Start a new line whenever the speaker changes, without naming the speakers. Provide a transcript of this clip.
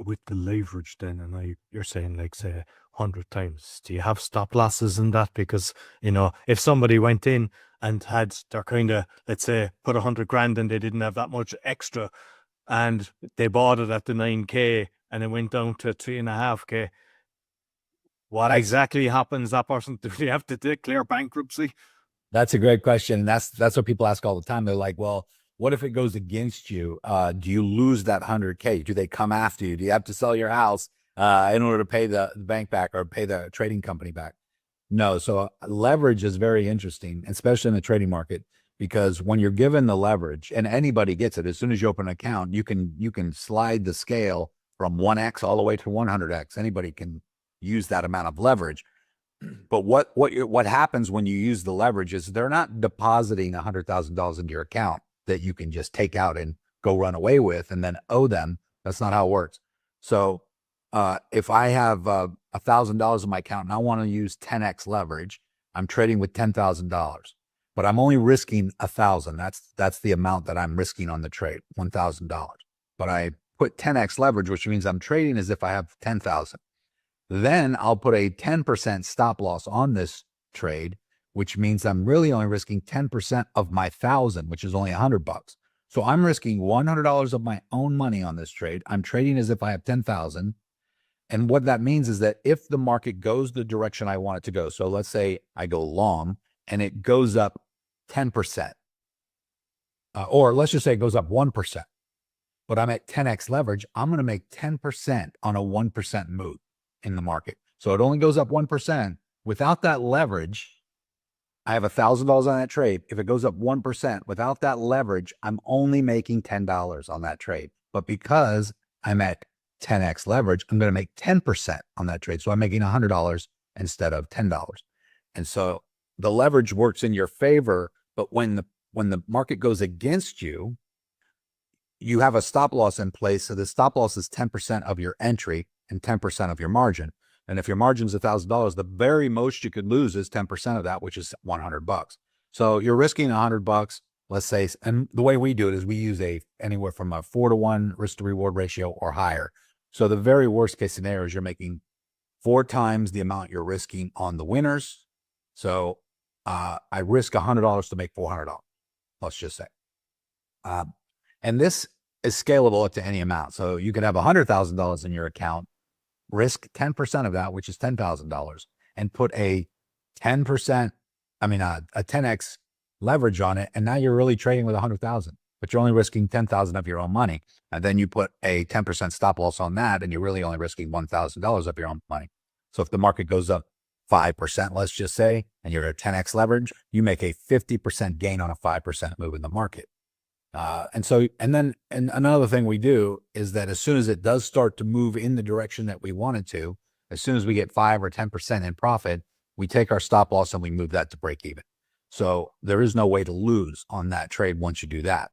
with the leverage then, and you're saying like say 100 times, do you have stop losses in that? Because if somebody went in and had their kind of, let's say, put 100 grand and they didn't have that much extra, and they bought it at the 9K and it went down to 3.5K, what exactly happens? That person, do they have to declare bankruptcy?
That's a great question. And that's what people ask all the time. They're like, well, what if it goes against you? Do you lose that 100K? Do they come after you? Do you have to sell your house in order to pay the bank back or pay the trading company back? No. So leverage is very interesting, especially in the trading market, because when you're given the leverage, and anybody gets it, as soon as you open an account, you can slide the scale from 1x all the way to 100x. Anybody can use that amount of leverage. But what happens when you use the leverage is they're not depositing $100,000 into your account that you can just take out and go run away with and then owe them. That's not how it works. So if I have $1,000 in my account and I want to use 10x leverage, I'm trading with $10,000, but I'm only risking 1,000. That's the amount that I'm risking on the trade, $1,000. But I put 10x leverage, which means I'm trading as if I have 10,000. Then I'll put a 10% stop loss on this trade, which means I'm really only risking 10% of my 1,000, which is only $100. So I'm risking $100 of my own money on this trade. I'm trading as if I have 10,000. And what that means is that if the market goes the direction I want it to go, so let's say I go long and it goes up 10%, or let's just say it goes up 1%, but I'm at 10x leverage, I'm going to make 10% on a 1% move in the market. So it only goes up 1%. Without that leverage, I have $1,000 on that trade. If it goes up 1%, without that leverage, I'm only making $10 on that trade. But because I'm at 10x leverage, I'm going to make 10% on that trade. So I'm making $100 instead of $10. And so the leverage works in your favor, but when the market goes against you, you have a stop loss in place. So the stop loss is 10% of your entry and 10% of your margin. And if your margin is $1,000, the very most you could lose is 10% of that, which is $100. So you're risking $100, let's say, and the way we do it is we use anywhere from a 4-to-1 risk to reward ratio or higher. So the very worst case scenario is you're making 4 times the amount you're risking on the winners. So I risk $100 to make $400, let's just say. And this is scalable up to any amount. So you could have $100,000 in your account, risk 10% of that, which is $10,000, and put a 10x leverage on it. And now you're really trading with 100,000, but you're only risking 10,000 of your own money. And then you put a 10% stop loss on that, and you're really only risking $1,000 of your own money. So if the market goes up 5%, let's just say, and you're at 10x leverage, you make a 50% gain on a 5% move in the market. And another thing we do is that as soon as it does start to move in the direction that we want it to, as soon as we get 5 or 10% in profit, we take our stop loss and we move that to break even. So there is no way to lose on that trade once you do that.